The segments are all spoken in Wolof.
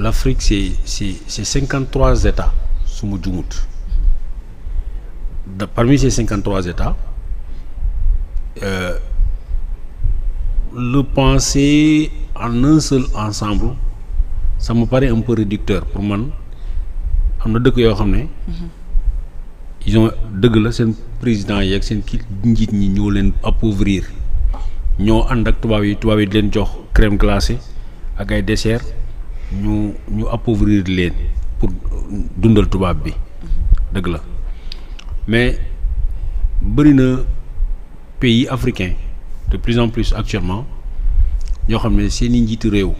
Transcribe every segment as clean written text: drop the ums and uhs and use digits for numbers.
l'Afrique c'est 53 États su ma jumut parmi ces 53 États le penser en un seul ensemble ça me paraît un peu réducteur pour man. am na dëkk yoo xam ne ils ont dëgg la seen président yi ak seen kii njiit ñi ñoo leen appauvrir ñoo ànd ak tubaab yi di leen jox crème glacée ak ay dessert ñu appauvrir leen pour dundal tubaab bi dëgg la mais bëri na pays africains de plus en plus actuellement ñoo xam ne seeni njiitu réew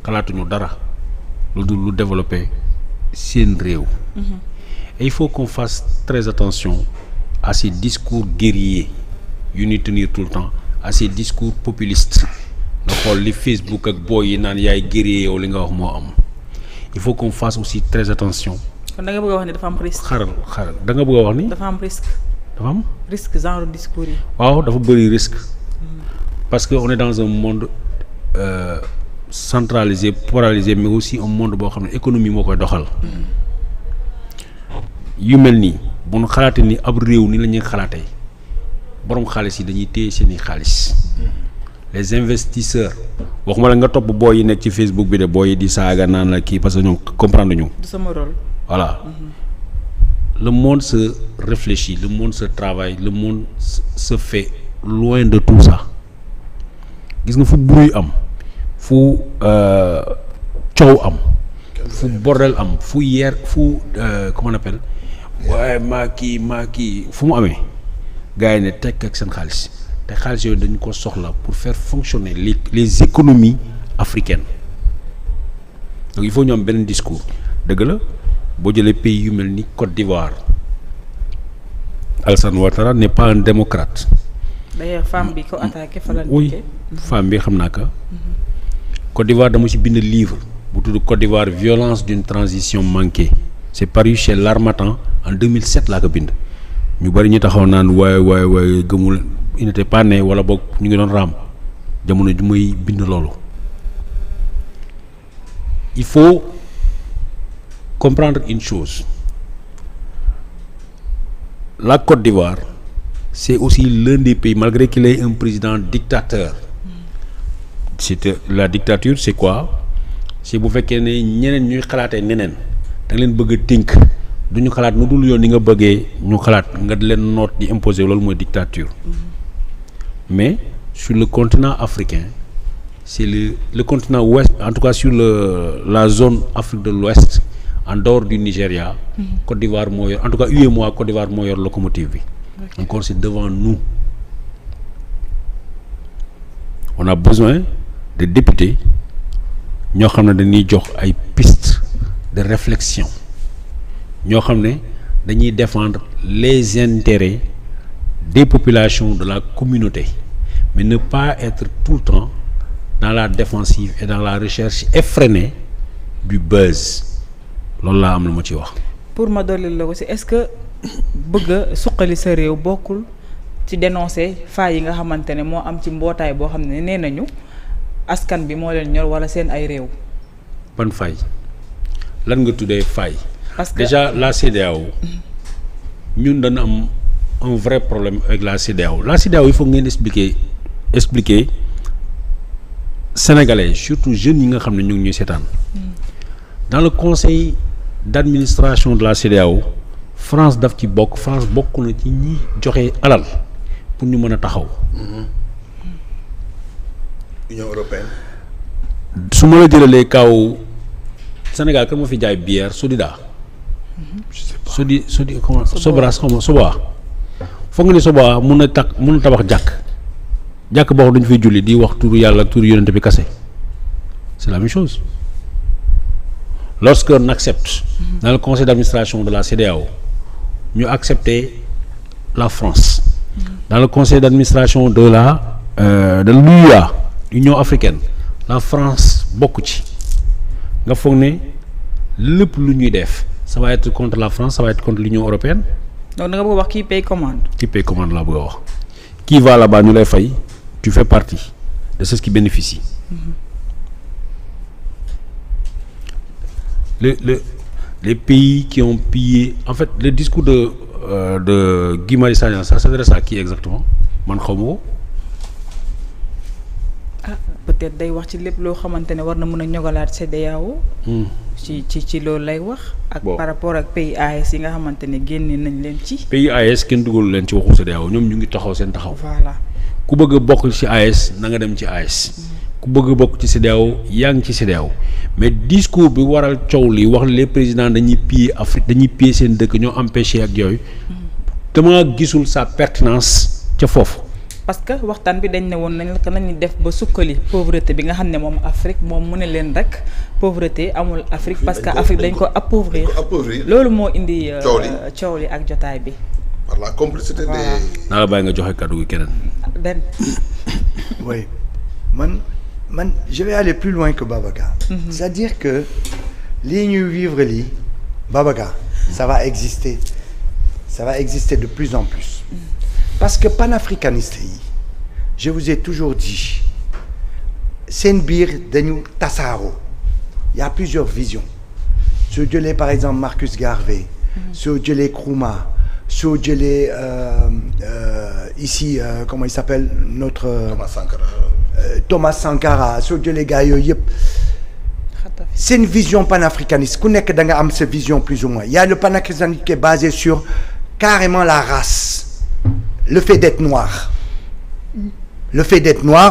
xalaatuñu dara lu dul lu développé seen réew. Et il faut qu'on fasse très attention à ces discours guerriers yu ñuy tenir tout le temps à ces discours populistes nga xool li Facebook ak booy yi naan yaay guerrier yow li nga wax moo am il faut qu'on fasse aussi très attention. kon da nga bëgg a wax ni dafa am risque. xaaral da nga bëgg a wax ni. dafa am risque. dafa am risque genre discours yi. waaw dafa bëri risque. parce que on est dans un monde centralisé polarisé mais aussi un monde boo xam ne économie moo koy doxal. yu mel nii bu ñu xalaatee ni ab réew ni la ñuy xalaatee borom xaalis yi dañuy téye seeni xaalis. les investisseurs waxuma la nga topp booy yi nekk ci Facebook bi de booy yi di saaga naan la kii parce que ñoom comprendre ñu. du sama rôle. voilà le monde se réfléchit le monde se travaille le monde se fait loin de tout ça gis nga fu bruit am fu coow am fu bordel am fu comment on appelle waaye maa kii fu mu amee gars yi ne tekk ak seen xaalis te xaalis yooyu dañu ko soxla pour faire fonctionner les économies africaines donc il faut ñu am beneen discours dëgg la boo jëlee pays yu mel ni Côte d'Ivoire Alassane Ouattara n'est pas un démocrate. D'ailleurs femme bi ko attaqué fa la oui femme bi xam naa ko. Côte d'Ivoire dama ci bind livre bu tudd Côte d'Ivoire violence d'une transition manquée c'est paru chez l'Harmattan en 2007 laa ko bind ñu bari ñu taxaw naan waaye gëmul il n'était pas né wala boog ñu ngi doon raam jamono ju may bind loolu il faut comprendre une chose la Côte d'Ivoire c'est aussi l'un des pays malgré qu'il ait un président dictateur. C'était la dictature c'est quoi c'est bu fekkee ne ñeneen ñuy xalaatee neneen da nga leen bëgg a tënk du ñu xalaat nu dul yoon ni nga bëggee ñu xalaat nga leen noot di imposer loolu mooy dictature. Mais sur le continent africain c'est le continent ouest en tout cas sur la zone Afrique de l'Ouest en dehors du Nigeria. Côte d'Ivoire moo yor en tout cas UEMOA Côte d'Ivoire moo yor locomotive bi. Encore c'est devant nous. On a besoin de députés ñoo xam ne dañuy jox ay pistes de réflexion ñoo xam ne dañuy défendre les intérêts des populations de la communauté mais ne pas être tout le temps dans la défensive et dans la recherche effrénée du buzz loolu laa am lu ma ci wax. pour ma dolli la ko si est-ce que bëgg a suqali sa réew bokkul ci dénoncer failles yi nga xamante ne moo am ci mbootaay boo xam ne nee nañu askan bi moo leen ñor wala seen ay réew. ban faille lan nga tuddee faille. parce que déjà la CEDEAO ñun dana am un vrai problème avec la CEDEAO il faut ngeen expliquer sénégalais surtout jeunes yi nga xam ne ñu ngi ñuy seetaan. dans le conseil d'administration de la CEDEAO France daf ci bokk France bokk na ci ñi joxe alal pour ñu mën a taxaw. Union européenne. su ma la jëlalee kaw Sénégal kan moo fi jaay bière Sodida. je sais pas Sodi comment Sobras xam nga Soba. foog nga ni Soba mun a tabax jàkk boo xam dañu fay julli di wax turu yàlla ak turu yonent bi kase c'est la même chose. Lorsqu'on accepte dans le conseil d'administration de la CEDEAO ñu accepter la France dans le conseil d'administration de l'UA Union africaine la France bokk ci nga foog ne lépp lu ñuy def ça va être contre la France ça va être contre l'Union européenne. donc da nga bëgg wax qui paye commande. qui paye commande laa bëgg a wax qui va là-bas ñu lay fay tu fais partie de ceux qui bénéficient. les pays qui ont pillé en fait le discours de Guy Marius Sagna ça s'adresse à qui exactement man xaw ma ko. peut-être day wax ci lépp loo xamante ne war na mën a ñogalaat CEDEAO. ci loolu lay wax. ak par rapport ak pays AES yi nga xamante ne génne nañ leen ci. pays AES kenn dugalu leen ci waxu CEDEAO ñoom ñu ngi taxaw seen taxaw. voilà ku bëgg a bokk ci AES na nga dem ci AES. ku bëgg a bokk ci CEDEAO yaa ngi ci CEDEAO mais discours bi waral coow li wax les présidents dañuy piller Afrique dañuy piller seen dëkk ñoo empêché ak yooyu. dama gisul sa pertinence ca foofu. parce que waxtaan bi dañ ne woon nañ la nañu def ba sukkali pauvreté bi nga xam ne moom Afrique moom mu ne leen rek pauvreté amul Afrique parce que Afrique dañ ko appauvrir loolu moo indi coow li ak jotaay bi par la complicité des. naa la bàyyi nga joxe kàddu gi keneen. benn. oui man je vais aller plus loin que Babacar. C'est-à-dire que lii ñuy vivre lii Babacar ça va exister de plus en plus. Parce que panafricaniste yi je vous ai toujours dit seen biir dañu tasaaroo il y a plusieurs visions soo jëlee par exemple Marcus Garvey soo jëlee Nkrumah soo jëlee ici comment il s'appelle notre Thomas Sankara soo jëlee gars yooyu yëpp seen vision panafricaniste ku nekk da nga am sa vision plus ou moins il y a le panafricanisme qui est basé sur carrément la race. Le fait d'être noir,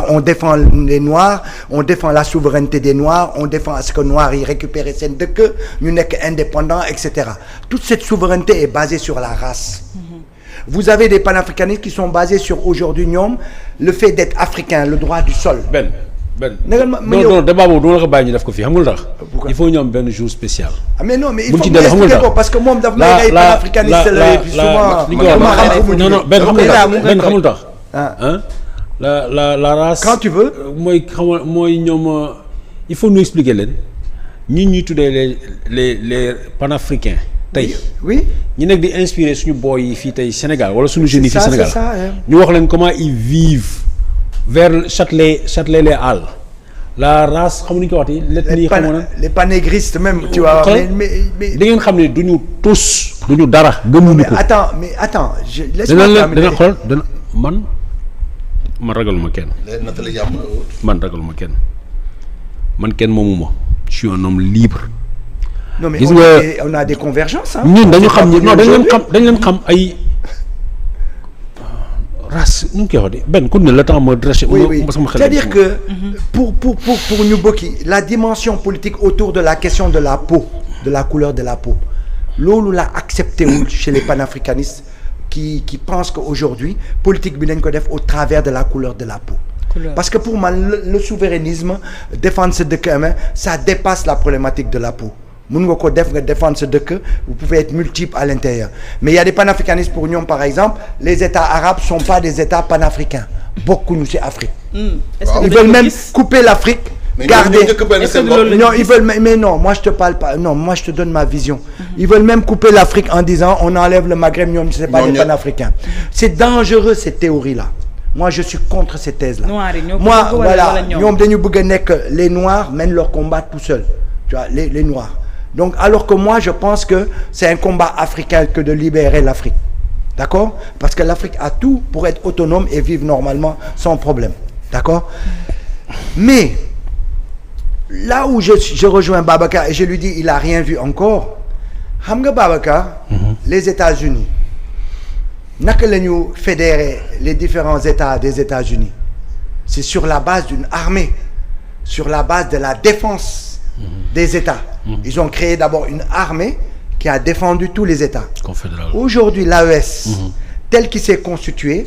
on défend les noirs, on défend la souveraineté des noirs, on défend à ce que noirs yi récupérer seen dëkk ñu nekk indépendant etc. Toute cette souveraineté est basée sur la race. Vous avez des panafricanistes qui sont basés sur aujourd'hui ñoom le fait d'être africain, le droit du sol. Ben non débat boobu duma la ko bàyyi ñu def ko fii xam nga lu tax. il faut ñu am benn jour spécial. ah mais non mais il faut que expliquer ko parce que moom daf may ay panafricaniste la et puis souvent benn xamul tax la race quand tu veux mooy ñoom il faut ñu expliquer leen ñuy tuddee les panafricains tey oui ñu nekk di inspirer suñu boy yi fii tey Sénégal wala suñu jeunes yi fii Sénégal ñu wax leen comment ils vivent vers Châtelet les Halles la race xamuñu ko waxati l'ethnie xamoon les panégristes même tu vois mais da ngeen xam ne duñu tous duñu dara gëmuñu ko mais attends laisse-moi terminer dana xool dana man ragaluma kenn man kenn moomuma je suis un homme libre. non mais gis nga on a des convergences ñun dañu xam ni non dañ leen xam ay race nu ñu koy waxee benn ku ne le temps ma dressé. oui c'est-à-dire que pour ñu bokki la dimension politique autour de la question de la peau de la couleur de la peau loolu la accepté wul chez les panafricanistes qui pensent qu'aujourd'hui politique bi dañ ko def au travers de la couleur de la peau. Parce que pour moi le souverainisme défendre sa dëkk ça dépasse la problématique de la peau. Mun nga ko def nga défendre sa dëkk vous pouvez être multiple à l'intérieur mais il y a des panafricanistes pour ñoom par exemple les États arabes sont pas des États panafricains bokkuñu ci Afrique. Ils veulent même couper l'Afrique. Garder non ils veulent mais non moi je te parle pas non moi je te donne ma vision. Ils veulent même couper l'Afrique en disant on enlève le Maghreb ñoom c'est pas des panafricains. C'est dangereux cette théorie là. Moi je suis contre cette thèse là. Moi voilà ñoom dañu bëgg a nekk les noirs mènent leur combat tout seuls tu vois les noirs. Donc alors que moi je pense que c'est un combat africain que de libérer l'Afrique. D'accord? Parce que l'Afrique a tout pour être autonome et vivre normalement sans problème. D'accord? Mais là où je rejoins Babacar et je lui dis il a rien vu encore. Xam nga Babacar, les États-Unis naka la ñu fédérer les différents États des États-Unis? C'est sur la base d'une armée, sur la base de la défense des États. Ils ont créé d'abord une armée qui a défendu tous les États. Aujourd'hui, l'AES, tel qu'il s'est constitué,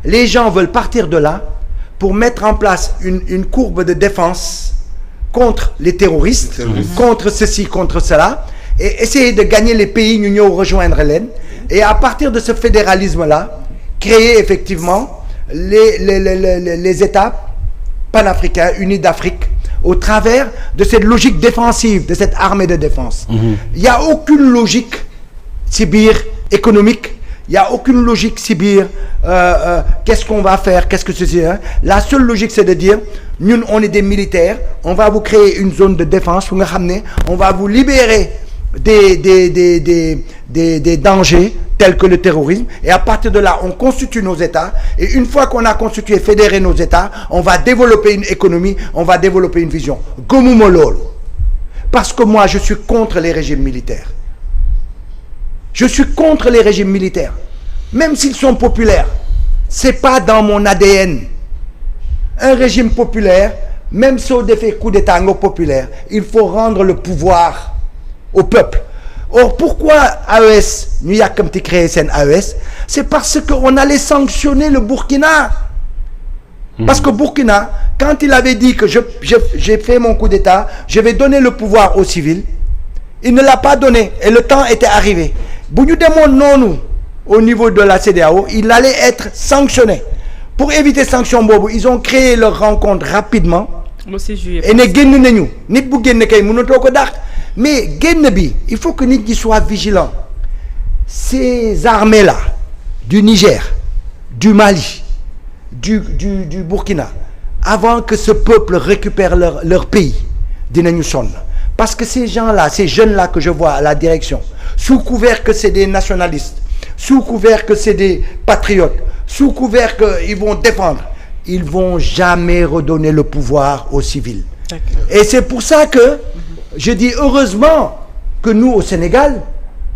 les gens veulent partir de là pour mettre en place une courbe de défense contre les terroristes, contre ceci, contre cela, et essayer de gagner les pays ñu ñëw rejoindre leen. Et à partir de ce fédéralisme-là, créer effectivement les États panafricains unis d'Afrique au travers de cette logique défensive, de cette armée de défense. Il n'y a aucune logique ci biir économique, Il y a aucune logique si biir qu'est-ce qu'on va faire, qu'est-ce que ceci, hein? La seule logique c'est de dire ñun on est des militaires, on va vous créer une zone de défense fu nga xam ne on va vous libérer des dangers tels que le terrorisme, et à partir de là on constitue nos États, et une fois qu'on a constitué, fédéré nos États, on va développer une économie, on va développer une vision. Gëmuma loolu parce que moi je suis contre les régimes militaires. Je suis contre les régimes militaires, même s'ils sont populaires. C'est pas dans mon ADN. Un régime populaire, même soo defee coup d'état nga populaire, il faut rendre le pouvoir au peuple. Or pourquoi AES ñu yàkkamti créer seen AES? C'est parce que on allait sanctionner le Burkina. Parce que Burkina, quand il avait dit que j'ai fait mon coup d'état, je vais donner le pouvoir aux civils, il ne l'a pas donné et le temps était arrivé. Bu ñu demoon noonu au niveau de la CEDEAO, il allait être sanctionné. Pour éviter sanction boobu, ils ont créé leur rencontre rapidement. Et ne génn nañu nit bu génn kay mënatoo ko dàq. Mais génn bi, il faut que nit ñi soient vigilants. Ces armées-là du Niger, du Mali, du Burkina, avant que ce peuple récupère leur pays, dinañu sonn. Parce que ces gens-là, ces jeunes-là que je vois à la direction, sous couvert que c'est des nationalistes, sous couvert que c'est des patriotes, sous couvert qu'ils vont défendre, ils vont jamais redonner le pouvoir aux civils. Et c'est pour ça que je dis heureusement que nous au Sénégal,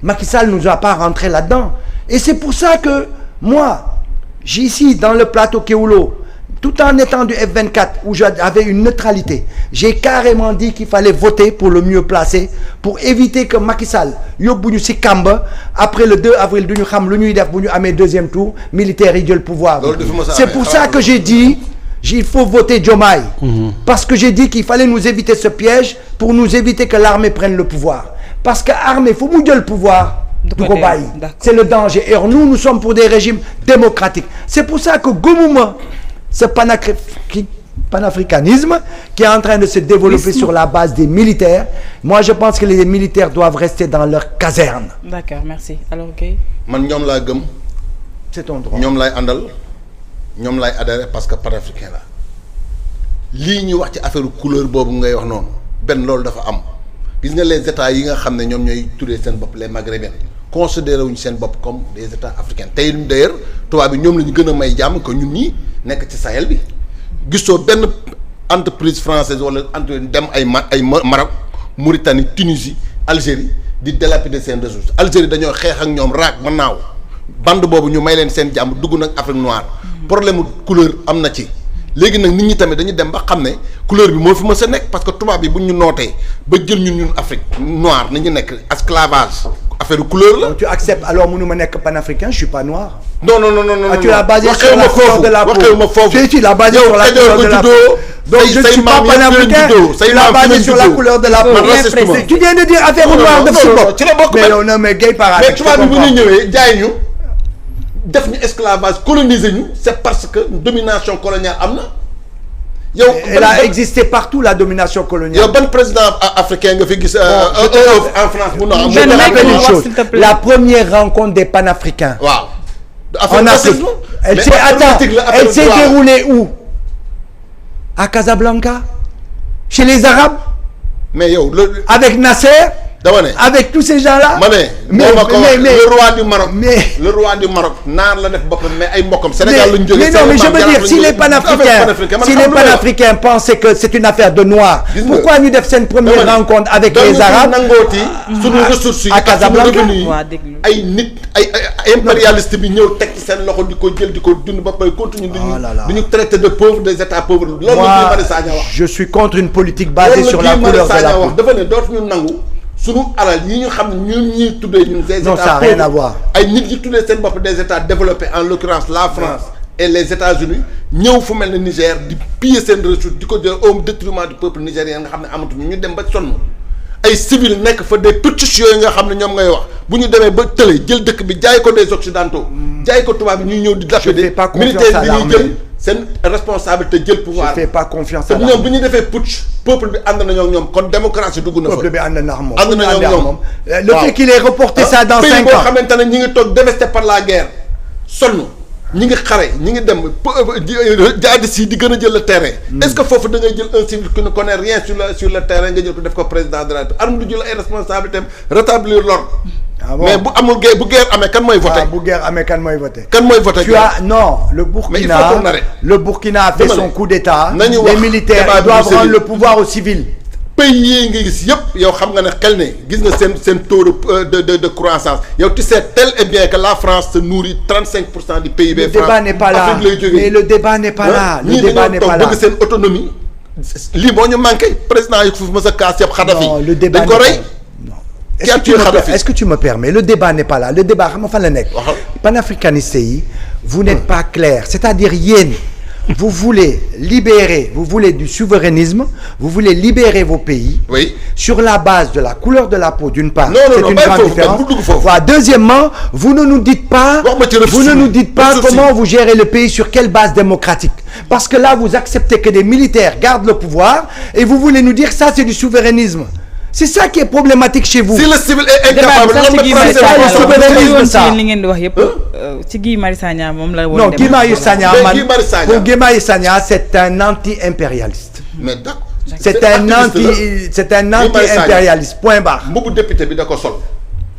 Macky Sall nous a pas rentré là-dedans. Et c'est pour ça que moi, j'ai ici dans le plateau Kewoulo, tout en étant du F24 où j'avais une neutralité, j'ai carrément dit qu'il fallait voter pour le mieux placé pour éviter que Macky Sall yóbbu ñu ci kàmb après le 2 avril du ñu xam lu ñuy def bu ñu amee deuxième tour militaire yi jël pouvoir. C'est pour ça que j'ai dit il faut voter Diomaye. Parce que j'ai dit qu'il fallait nous éviter ce piège pour nous éviter que l'armée prenne le pouvoir. Parce que armée faut mu jël pouvoir. du ko bàyyi. C'est le danger. Et nous sommes pour des régimes démocratiques. C'est pour ça que gëmuma ce panafricanisme qui est en train de se développer sur la base des militaires. Moi, je pense que les militaires doivent rester dans leur caserne. D'accord, merci. Alors, Guèye. man ñoom laa gëm. C'est ton droit. ñoom lay àndal ñoom lay adhéré parce que panafricain la lii ñuy wax ci affaire couleur boobu ngay wax noonu benn loolu dafa am gis nga les états yi nga xam ne ñoom ñooy tuddee seen bopp les maghrébins considéré wuñu seen bopp comme des états africains tey d'ailleurs tubaab bi ñoom la ñu gën a may jàmm que ñun ñii nekk ci Sahel bi gisoo benn entreprise française wala entreprise dem ay Maroc Mauritanie Tunisie Algérie di dilapider seen ressources Algérie dañoo xeex ak ñoom raak ma naaw bande boobu ñu may leen seen jàmm dugg nag Afrique noire problème couleur am na ci léegi nag nit ñi tamit dañu dem ba xam ne couleur bi moo fi mës a nekk parce que tubaab bi bu ñu nootee ba jël ñun Afrique noire ni ñu nekk esclavage affaire couleur la. Donc tu acceptes alors mënu ma nekk panafricain je suis pas noir. non. Tu l'as basé sur la couleur de la peau. Tu l'as basé sur la couleur de la peau. Donc je ne suis pas panafricain. Tu l'as basé sur la couleur de la peau. Tu viens de dire affaire noire de football. ci la bokk mais yow non mais Guèye par mais tubaab bi bu ñu ñëwee jaay ñu def ñu esclavage coloniser ñu c'est parce que domination coloniale am na. yow elle a existé partout la domination coloniale. yow ban président africain nga fi gis. en France bu noo am. Je te rappelle une chose. La première rencontre des panafricains. waaw. en Afrique. Elle s'est déroulée où? À Casablanca. Chez les Arabes. mais yow avec Nasser. dama ne avec tous ces gens-là. ma ne mais le roi du Maroc. mais le roi du Maroc naar la def boppam mais ay mbokkam Sénégal lañu jógee. mais non mais je veux dire si les panafricains pensaient que c'est une affaire de noirs. pourquoi ñu def seen première rencontre avec les Arabes. nangooti suñu ressources yi à Casablanca ay nit ay impérialiste bi ñëw teg ci seen loxo di ko jël di ko dund ba pare continue di ñu traiter de pauvres des états pauvres. loolu la Guy Marius Sagna wax. je suis contre une politique basée sur la couleur de la peau. dafa ne dootuñu nangu. sunu alal yi ñu xam ne ñun ñuy tuddee ñun des états. non ça n'a rien à voir. ay nit ñi tuddee seen bopp des états développés en l'occurrence la France et les États-Unis ñëw fu mel ne Niger di piller seen ressources di ko jël au détriment du peuple nigérien nga xam ne amatuñu ñu dem ba sonn ay civil nekk fa des putschistes yooyu nga xam ne ñoom ngay wax bu ñu demee ba tële jël dëkk bi jaay ko des occidentaux jaay ko tubaab bi ñuy ñëw di lapidé militaires bi ñuy jël seen responsabilité jël pouvoir. je fais pas confiance à l'armée te ñoom bu ñu defee putsch peuple bi ànd nañoo ak ñoom kon démocratie dugg na fa. peuple bi ànd na ak moom ànd nañoo ak ñoom. le fait qu'il ait reporté ça dans 5 ans pays boo xamante ne ñi ngi toog dévasté par la guerre sonn ñi ngi xare ñi ngi dem jihadistes yi di gën a jël le terrain. est-ce que foofu da ngay jël un civil qui ne connaît rien sur le terrain nga jël ko def ko président de la République arme du jël ay responsabilités rétablir l'ordre. Ah bon? Mais bu amul guerre bu guerre amee kan mooy voté. bu guerre amee kan mooy voté. kan mooy voté. tu as non le Burkina a fait son coup d'état. Les militaires doivent rendre le pouvoir aux civils. pays yi nga gis yëpp yow xam nga ne xel ne gis nga seen taux de croissance yow tu sais tel et bien que la France se nourrit 35% du PIB. Le débat n'est pas là mais le débat n'est pas là. le débat n'est pas là bëgg seen autonomie lii moo ñu manqué président yi foofu mos a kaas yëpp Kadhafi. non le débat dañ ko rey. Est-ce que tu me permets le débat n'est pas là le débat xam nga fan la nekk. panafricanistes yi vous n'êtes pas clair c'est-à-dire yéen. vous voulez libérer, vous voulez du souverainisme, vous voulez libérer vos pays sur la base de la couleur de la peau d'une part. C'est une grande différence. Voilà. Deuxièmement, vous ne nous dites pas comment vous gérez le pays sur quelle base démocratique. Parce que là, vous acceptez que des militaires gardent le pouvoir et vous voulez nous dire ça, c'est du souverainisme. C'est ça qui est problématique chez vous. Si le civil est incapable, ci Guy Marius Sagna moom la. non Guy Marius Sagna pour Guy Marius Sagna c'est un anti-impérialiste. mais d'accord c'est un anti-impérialiste point barre. mbubu député bi da ko sol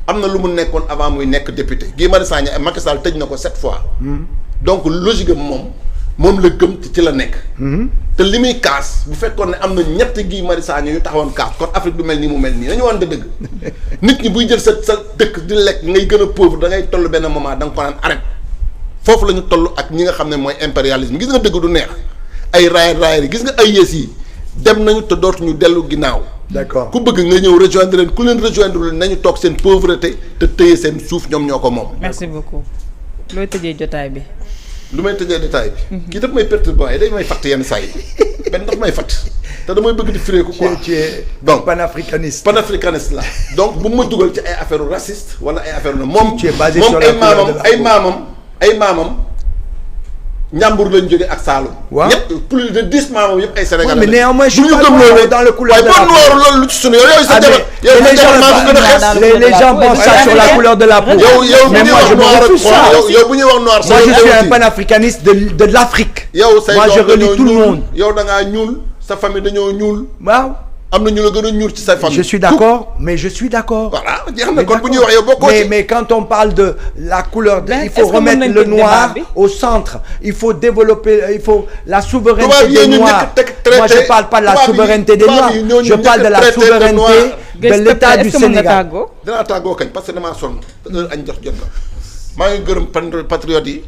am na lu mu nekkoon avant muy nekk député Guy Marius Sagna Macky Sall tëj na ko 7 fois. donc logique moom la gëm ci la nekk. te li muy kaas bu fekkoon ne am na ñetti Guy Marius Sagna yu taxawoon kaas kon Afrique du mel nii mu mel nii dañu wante dëgg nit ñi buy jël sa dëkk di lekk ngay gën a pauvre da ngay toll benn moment da nga ko naan arrête foofu la ñu toll ak ñi nga xam ne mooy impérialisme gis nga dëgg du neex ay raay yi gis nga ay yées yi dem nañu te dootuñu dellu ginnaaw. d'accord ku bëgg nga ñëw rejoindre leen ku leen rejoindre leen nañu toog seen pauvreté te tëye seen suuf ñoom ñoo ko moom. merci beaucoup looy tëjee jotaay bi. lu may tëjee détail bi. kii daf may perturbé day may fatt yenn saa yi benn daf may fatt te damay bëgg di firé ko quoi. tu es donc panafricaniste. panafricaniste la donc bu ma dugal ci ay affaire raciste wala ay affaire moom. tu es basé sur la moom ay maamam Njàmbur lañ jógee ak Saalum. waaw ñett plus de 10 maamam yëpp ay Sénégalais. mais néanmoins je suis pas dans le couleur de la peau. waaye loolu lu ci sunu yooyu sa jabar. les gens pensent ça sur la couleur de la peau. mais moi je me refuse ça. yow bu ñuy wax noir. moi je suis un panafricaniste de l'Afrique. yow say moi je relie tout le monde. yow da ngaa ñuul sa famille dañoo ñuul. waaw. am na ñu la gën a ñuul ci sa famille. je suis d'accord mais je suis d'accord. voilà jeex na kon bu ñuy wax yow bokkoo ci. mais quand on parle de la couleur. il faut remettre le noir au centre. il faut développer la souveraineté des noirs. moi je parle pas de la souveraineté des noirs. je parle de la souveraineté de l'État du Sénégal. dinaa tàggoo kañ parce que damaa sonn heure añ jot na maa ngi gërëm patriotes yi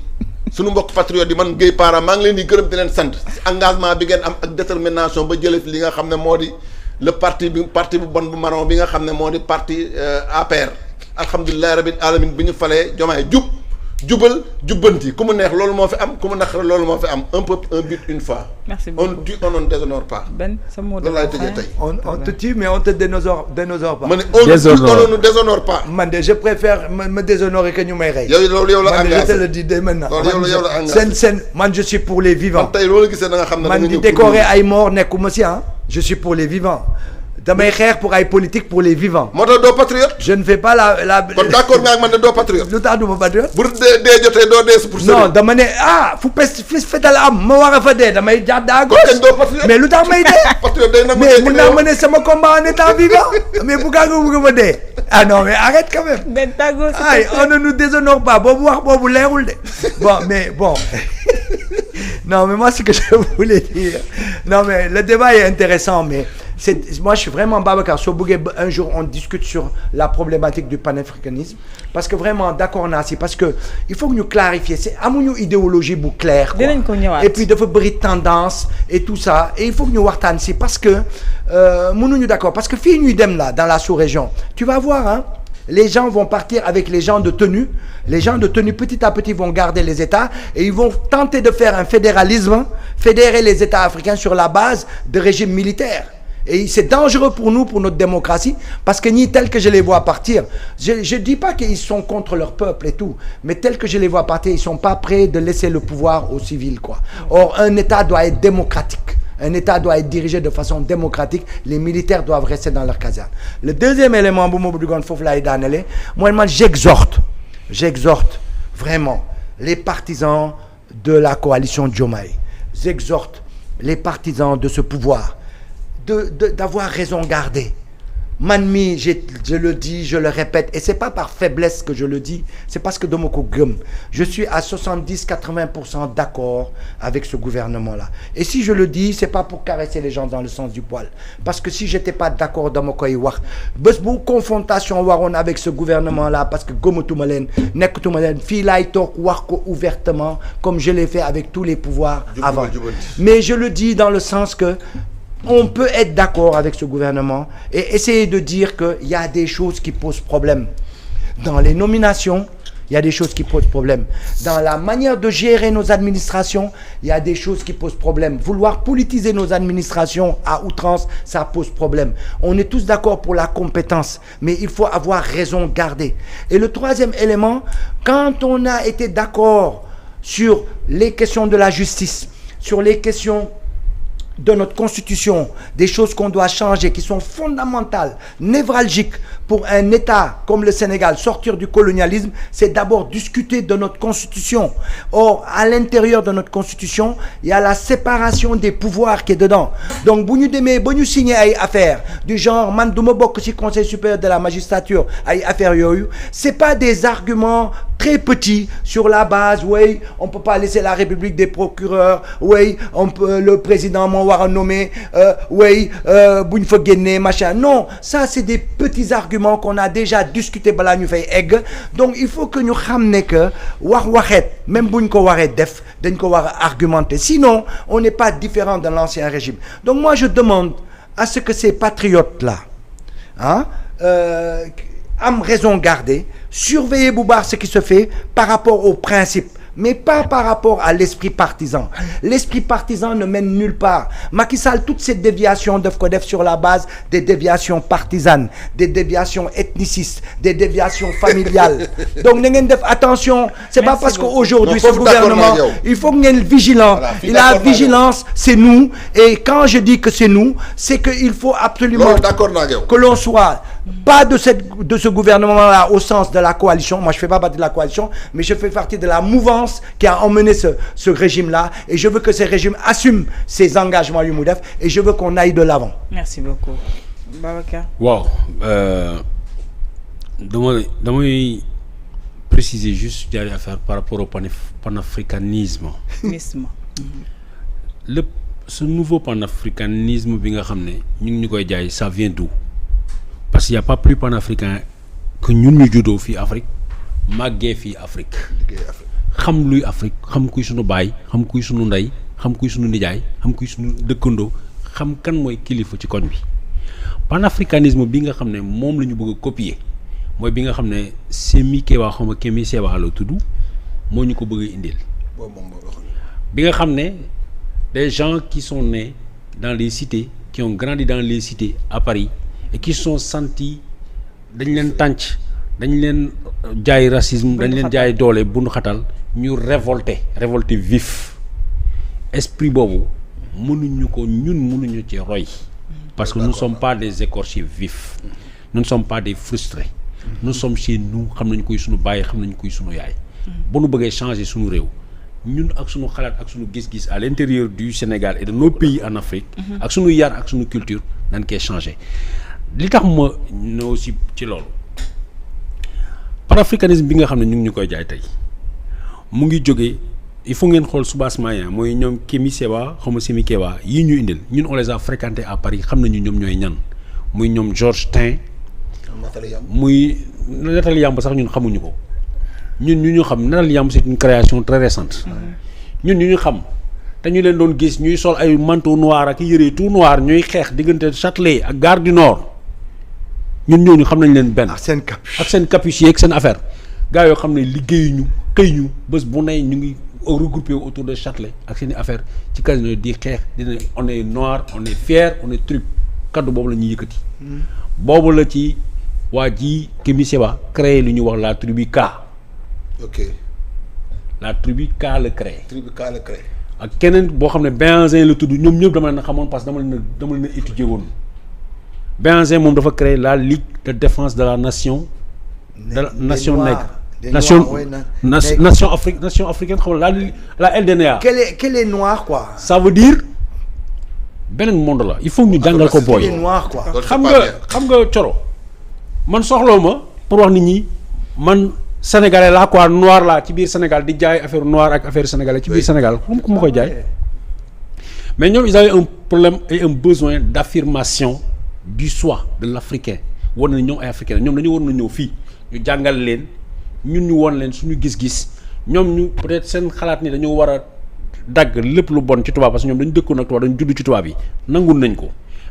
sunu mbokk patriotes yi man Guèye Para maa ngi leen di gërëm di leen sant engagement bi ngeen am ak détermination ba jëlee fi li nga xam ne moo di. le parti bu bon bu marron bi nga xam ne moo di parti APR alhamdulilah rabbil alamin bi ñu falee Diomaye jubal jubbanti ku mu neex loolu moo fi am ku mu naqare loolu moo fi am un peuple un but une fois. merci beaucoup on tue on ne déshonore pas. Ben sa mot de loolu laay tëjee tey. on te tue mais on te déshonore pas. ma ne on ne déshonore pas. man de je préfère me déshonorer que ñu may rey. yow loolu yow la engagé man je te le dis dès maintenant. loolu yow la engagé man je suis pour les vivants. tey loolu gisee da nga xam ne man di décorer ay morts nekkuma si je suis pour les vivants. damay xeex pour ay politique pour les vivants. moo tax doo patriote. je ne fais pas la. kon d'accord nga ak man ne doo patriote. lu tax du ma patriote. bu dee jotee doo dee pour. non dama ne fu fetal am ma war a fa dee damay jaar daa gauche. doo patriote mais lu tax may dee. patriote day nangu mais mun naa mener sama combat en étant vivant mais bu gaa nga bëgg ma dee. ah non mais arrête quand même. benn tàggoo ay on ne nous déshonore pas boobu wax boobu leerul de bon non mais moi ce que je voulais dire non mais le débat est intéressant mais moi je suis vraiment Babacar soo bëggee un jour on discute sur la problématique du panafricanisme parce que vraiment d'accord naa si parce que il faut que ñu clarifier c'est amuñu idéologie bu claire quoi. dinañ ko ñëwaat et puis dafa bëri tendance et tout ça et il faut que ñu waxtaan si parce que mënuñu d'accord parce que fii ñuy dem là dans la sous-région tu vas voir les gens vont partir avec les gens de tenue. Les gens de tenue, petit à petit, vont garder les États et ils vont tenter de faire un fédéralisme, fédérer les États africains sur la base de régimes militaires. Et c'est dangereux pour nous, pour notre démocratie, parce que ni tel que je les vois partir, je dis pas qu'ils sont contre leur peuple et tout, mais tel que je les vois partir, ils sont pas prêts de laisser le pouvoir aux civils, quoi. Or, un État doit être démocratique. Un État doit être dirigé de façon démocratique. Les militaires doivent rester dans leur caserne. Le deuxième élément, moi, j'exhorte vraiment les partisans de la coalition Diomaye. J'exhorte les partisans de ce pouvoir d'avoir raison gardée. Manmi, je le dis, je le répète, et c'est pas par faiblesse que je le dis, c'est parce que Domoko Gum, je suis à 70-80% d'accord avec ce gouvernement-là. Et si je le dis, c'est pas pour caresser les gens dans le sens du poil. Parce que si j'étais pas d'accord Domoko Iwak, beaucoup confrontation waron avec ce gouvernement-là, parce que Gomotumalen, Nekutumalen, Filaitok Warko ouvertement, comme je l'ai fait avec tous les pouvoirs avant. Mais je le dis dans le sens que on peut être d'accord avec ce gouvernement et essayer de dire qu'il y a des choses qui posent problème. Dans les nominations, il y a des choses qui posent problème. Dans la manière de gérer nos administrations, il y a des choses qui posent problème. Vouloir politiser nos administrations à outrance, ça pose problème. On est tous d'accord pour la compétence, mais il faut avoir raison gardée. Et le troisième élément, quand on a été d'accord sur les questions de la justice, sur les questions de notre constitution, des choses qu'on doit changer, qui sont fondamentales, névralgiques pour un État comme le Sénégal, sortir du colonialisme, c'est d'abord discuter de notre constitution. Or, à l'intérieur de notre constitution, il y a la séparation des pouvoirs qui est dedans. Donc, si nous signons des affaires du genre, si Conseil supérieur de la magistrature, affaires yoyu, c'est pas des arguments très petits sur la base, oui, on peut pas laisser la République des procureurs, oui, on peut, le président m'en nommer, oui, machin. Non, ça c'est des petits arguments qu'on a déjà discuté bala ñu fay egg. Donc il faut que nous xamné que même buñ ko waré def, dañ ko war argumenter. Sinon, on n'est pas différent de l'ancien régime. Donc moi je demande à ce que ces patriotes là, hein, am raison garder, surveiller Boubar ce qui se fait par rapport aux principes, mais pas par rapport à l'esprit partisan. L'esprit partisan ne mène nulle part. Macky Sall, toutes ces déviations doivent être sur la base des déviations partisanes, des déviations ethnicistes, des déviations familiales. Donc, attention, c'est pas parce qu'aujourd'hui, ce gouvernement, il faut qu'on soit vigilant. Voilà, la vigilance, c'est nous. Et quand je dis que c'est nous, c'est qu'il faut absolument que l'on soit pas de ce gouvernement-là au sens de la coalition. Moi, je fais pas partie de la coalition, mais je fais partie de la mouvance qui a emmené ce régime-là. Et je veux que ce régime assume ses engagements Yumoudef et je veux qu'on aille de l'avant. Merci beaucoup. Babacar. Wow. Damay préciser juste des affaires par rapport au panafricanisme. Ce nouveau panafricanisme, ça vient d'où? Parce qu'il n'y a pas plus panafricain que nous, nous judo fi Afrique, magé fi Afrique. Xam luy Afrique, xam kuy sunu baay, xam kuy sunu ndey, xam kuy sunu nijaay, xam kuy sunu dëkkandoo, xam kan mooy kilifa ci koñ bi. Panafricanisme bi nga xam ne moom la ñu bëgg a copier mooy bi nga xam ne Semi Kewa xawma Kemi Sewa la tudd moo ñu ko bëgg a indil. Bi nga xam ne des gens qui sont nés dans les cités, qui ont grandi dans les cités à Paris et qui sont sentis dañ leen tànc dañ leen jaay racisme dañ leen jaay doole bundu xatal ñu révolté vif esprit boobu mënuñu ko ñun mënuñu ci roy parce que nous ne sommes pas des écorchés vifs nous ne sommes pas des frustrés nous sommes chez nous xam nañ koy suñu bàyyi xam nañ koy suñu yaay bu nu bëggee changer suñu réew ñun ak suñu xalaat ak suñu gis-gis à l'intérieur du Sénégal et de nos pays en Afrique ak suñu yar ak suñu culture dañ koy changer li tax ma ne aussi ci loolu panafricanisme bi nga xam ne ñu ngi ñu koy jaay tey mu ngi jógee il faut ngeen xool Soubass Maya mooy ñoom Kémi Sewa xaw ma Semi Kewa yii ñu indil ñun on les a fréquentés à Paris xam nañu ñoom ñooy ñan muy ñoom Georges Tin muy Nathalie Yamb sax ñun xamuñu ko ñun ñu xam Nathalie Yamb c'est une création très récente ñun ñu xam te ñu leen doon gis ñuy sol ay manteau noir ak yëre tout noir ñuy xeex diggante Châtelet ak Gare du Nord ñun ñooñu xam nañ leen benn ak seen capuche ak seen affaire gars yoo xam ne liggéeyuñu xëy ñu bés bu ne ñu ngi regroupé autour de Châtelet ak seen i affaire ci casino di xeex dina on est noir on est fier on est truc kaddu boobu la ñuy yëkkati. boobu la ci waa ji Kémi Séba créé lu ñuy wax la tribu K. ok la tribu K la créé. tribu K la créé. ak keneen boo xam ne Béhanzin la tudd ñoom ñëpp dama leen a xamoon parce que dama leen a étudier woon Béhanzin moom dafa créé la Ligue de défense de la nation. de la nation nègre. nation africaine xam nga la LDNA. quel est noir quoi. ça veut dire beneen monde la il faut ñu jàngal ko booy. quel est noir quoi. xam nga Coro man soxloo ma pour wax nit ñi man sénégalais laa quoi noir laa ci biir Sénégal di jaay affaire noir ak affaire sénégalais ci biir Sénégal ku ma koy jaay. mais ñoom ils avaient un problème et un besoin d'affirmation du soi de l'africain war na ñoom ay africain ñoom dañu war na ñëw fii ñu jàngal leen. ñun ñu woon leen suñu gis-gis ñoom ñu peut-être seen xalaat ni dañoo war a dagg lépp lu bon ci tubaab parce que ñoom dañu dëkkoon ak tubaab dañu judd ci tubaab yi nangul nañ ko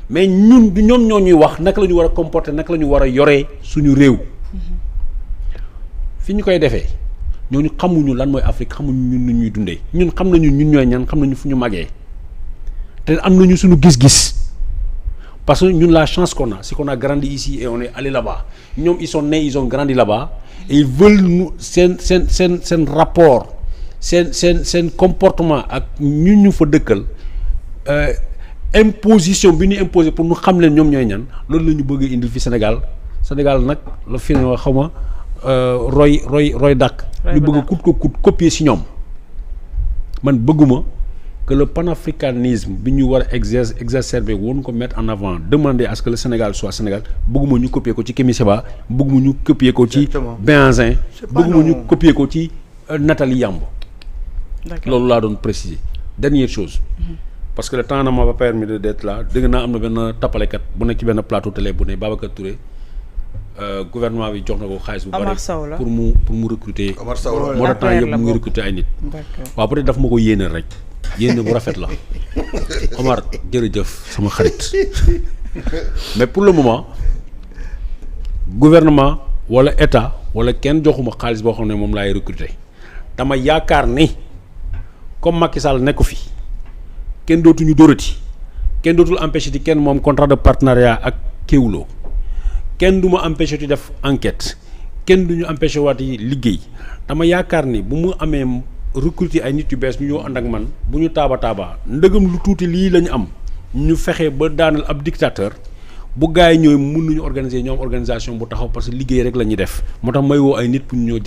mais ñun du ñoom ñoo ñuy wax naka la ñu war a comporter naka la ñu war a yoree suñu réew fi ñu koy defee ñooñu xamuñu lan mooy Afrique xamuñu ñun nu ñuy dundee ñun xam nañu ñun ñooy ñan xam nañu fu ñu màggee te am nañu suñu gis-gis parce que ñun la chance qu'on a c'est qu'on a grandi ici et on est allé là-bas ñoom ils sont nés ils ont grandi là-bas et ils veulent nous seen rapport seen comportement ak ñu fa dëkkal imposition bi ñu imposé pour ñu xam leen ñoom ñooy ñan loolu la ñu bëgg a indil fi Sénégal nag la fi ne xaw ma roy dàq ñu bëgg a kut copier si ñoom man bëgguma que le panafricanisme bi ñu war a exacerber woon ko mettre en avant demander à ce que le Sénégal soit Sénégal bëgguma ñu copier ko ci Kémi Séba bëgguma ñu copier ko ci Béhanzin bëgguma ñu copier ko ci Nathalie Yambo loolu laa doon préciser dernière chose parce que le temps ne m'a pas permis d'être là dégg naa am na benn tappalekat bu nekk ci benn plateau télé bu ne Babacar Touré gouvernement bi jox na ko xaalis bu bari pour mu recruter Omar Sow moo tax temps yëpp mu ngi recruter ay nit waaw peut-être daf ma ko yéene rek yéene bu rafet la Omar jërëjëf sama xarit mais pour le moment gouvernement wala état wala kenn joxuma xaalis boo xam ne moom laay recruter dama yaakaar ni comme Macky Sall nekku fi kenn dootuñu dóorati kenn dootul empêché ci kenn moom contrat de partenariat ak Kéwoulo kenn du ma empêché ci def enquête kenn du ñu empêché waati liggéey dama yaakaar ni bu mu amee recruter ay nit yu bees ñu ñëw ànd ak man bu ñu taaba ndëgëm lu tuuti lii la ñu am ñu fexe ba daanal ab dictateur bu gars yi ñooy mën nañu organiser ñoom organisation bu taxaw parce que liggéey rek la ñuy def moo tax may woo ay nit pour ñu ñëw